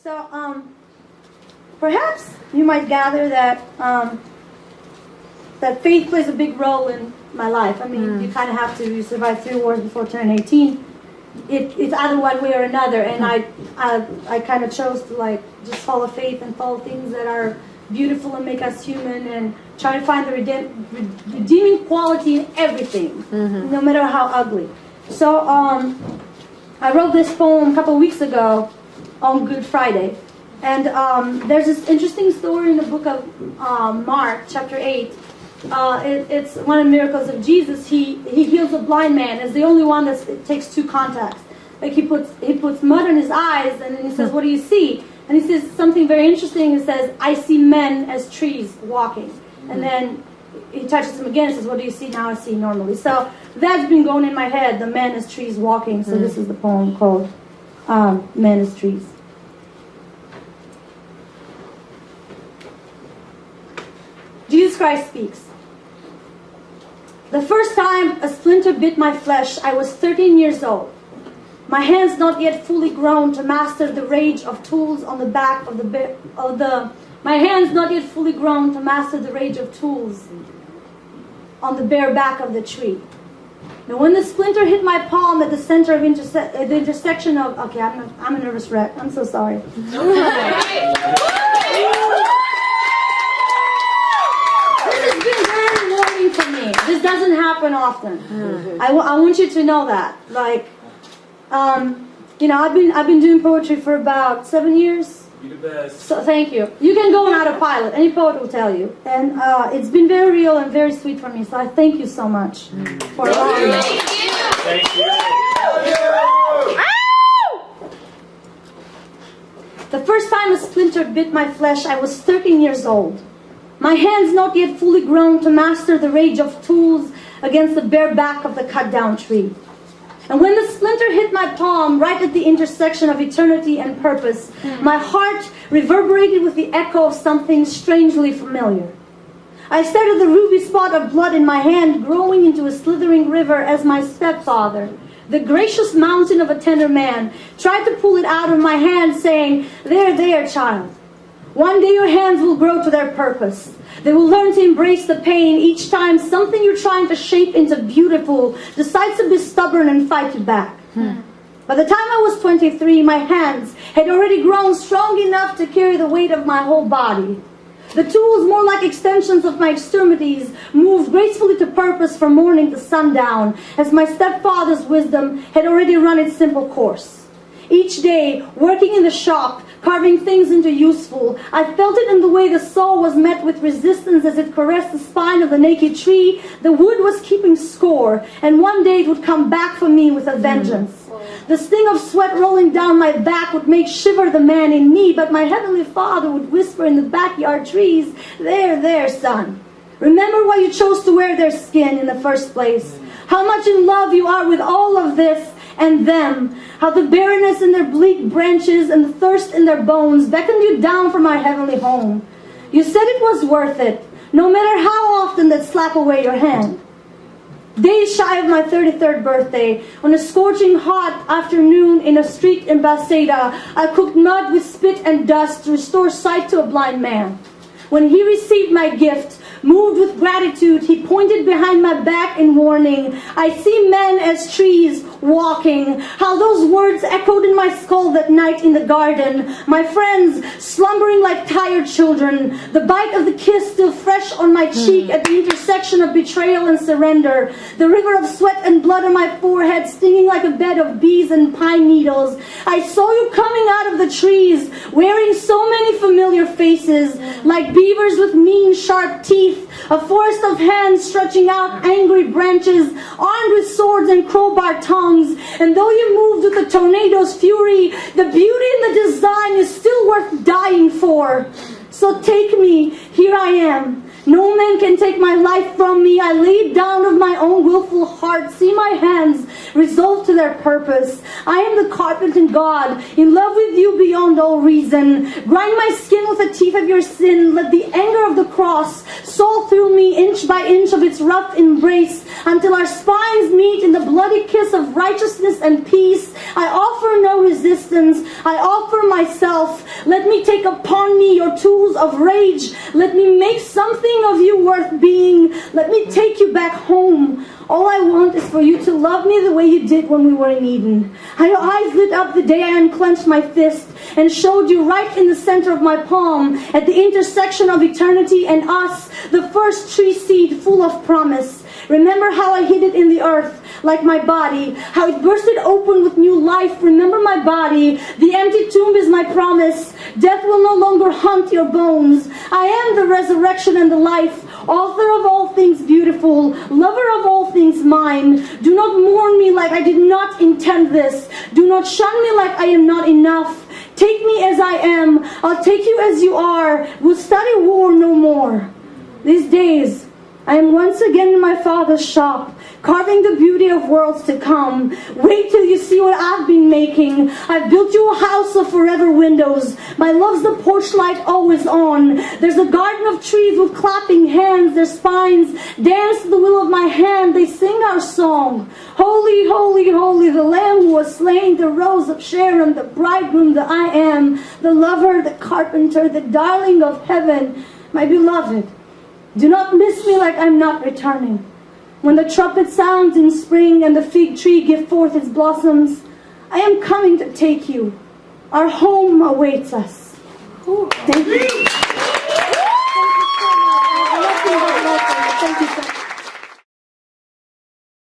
So, perhaps you might gather that that faith plays a big role in my life. I mean, you kind of have to survive 3 wars before turning 18. It's either one way or another, and I kind of chose to like just follow faith and follow things that are beautiful and make us human, and try to find the redeeming quality in everything, no matter how ugly. So I wrote this poem a couple of weeks ago on Good Friday, and there's this interesting story in the book of Mark, chapter 8. It's one of the miracles of Jesus. He heals a blind man. It's the only one that takes 2 contacts. Like he puts mud in his eyes, and then he says, "What do you see?" And he says something very interesting. He says, "I see men as trees walking." And then he touches him again and says, "What do you see?" "Now I see normally." So that's been going in my head, the men as trees walking. So this is the poem called Men as Trees. Jesus Christ speaks. The first time a splinter bit my flesh, I was 13 years old. My hands not yet fully grown to master the rage of tools on the back of my hands not yet fully grown to master the rage of tools on the bare back of the tree. Now when the splinter hit my palm at the center of the intersection of... Okay, I'm a nervous wreck. I'm so sorry. For me, this doesn't happen often. I want you to know that. Like, you know, I've been doing poetry for about 7 years. You're the best. So thank you. You can go on Autopilot. Any poet will tell you. And it's been very real and very sweet for me. So I thank you so much for allowing me. Thank you. The first time a splinter bit my flesh, I was 13 years old. My hands not yet fully grown to master the rage of tools against the bare back of the cut-down tree. And when the splinter hit my palm, right at the intersection of eternity and purpose, my heart reverberated with the echo of something strangely familiar. I stared at the ruby spot of blood in my hand growing into a slithering river as my stepfather, the gracious mountain of a tender man, tried to pull it out of my hand, saying, there, child. One day your hands will grow to their purpose. They will learn to embrace the pain each time something you're trying to shape into beautiful decides to be stubborn and fight you back. By the time I was 23, my hands had already grown strong enough to carry the weight of my whole body. The tools, more like extensions of my extremities, moved gracefully to purpose from morning to sundown, as my stepfather's wisdom had already run its simple course. Each day, working in the shop, carving things into useful, I felt it in the way the saw was met with resistance as it caressed the spine of the naked tree. The wood was keeping score, and one day it would come back for me with a vengeance. The sting of sweat rolling down my back would make shiver the man in me, but my heavenly Father would whisper in the backyard trees, there, son. Remember why you chose to wear their skin in the first place. How much in love you are with all of this and them. How the barrenness in their bleak branches and the thirst in their bones beckoned you down from my heavenly home. You said it was worth it, no matter how often they'd slap away your hand. Days shy of my 33rd birthday, on a scorching hot afternoon in a street in Bethsaida, I cooked mud with spit and dust to restore sight to a blind man. When he received my gift, moved with gratitude, he pointed behind my back in warning. I see men as trees walking. How those words echoed in my skull that night in the garden. My friends slumbering like tired children. The bite of the kiss still fresh on my cheek at the intersection of betrayal and surrender. The river of sweat and blood on my forehead stinging like a bed of bees and pine needles. I saw you coming out of the trees, wearing so many familiar faces, like beavers with mean, sharp teeth. A forest of hands stretching out angry branches, armed with swords and crowbar tongues. And though you moved with the tornado's fury, the beauty in the design is still worth dying for. So take me, here I am. No man can take my life from me. I lay it down of my own willful heart. See my hands resolved to their purpose. I am the carpenter God, in love with you beyond all reason. Grind my skin with the teeth of your sin. Let the anger of the cross saw through me inch by inch of its rough embrace, until our spines meet in the bloody kiss of righteousness and peace. I offer no resistance. I offer myself. Let me take upon me your tools of rage. Let me make something of you worth being. Let me take you back home. All I want is for you to love me the way you did when we were in Eden. How your eyes lit up the day I unclenched my fist and showed you right in the center of my palm, at the intersection of eternity and us, the first tree seed full of promise. Remember how I hid it in the earth, like my body, how it bursted open with new life. Remember my body. The empty tomb is my promise. Death will no longer haunt your bones. I am the resurrection and the life, author of all things beautiful, lover of all things mine. Do not mourn me like I did not intend this. Do not shun me like I am not enough. Take me as I am. I'll take you as you are. We'll study war no more. These days, I am once again in my Father's shop, carving the beauty of worlds to come. Wait till you see what I've been making. I've built you a house of forever windows. My love's the porch light always on. There's a garden of trees with clapping hands. Their spines dance to the will of my hand. They sing our song. Holy, holy, holy, the Lamb who was slain, the Rose of Sharon, the bridegroom, the I am, the lover, the carpenter, the darling of heaven, my beloved. Do not miss me like I'm not returning. When the trumpet sounds in spring and the fig tree gives forth its blossoms, I am coming to take you. Our home awaits us. Thank you. Thank you so much. Thank you so much.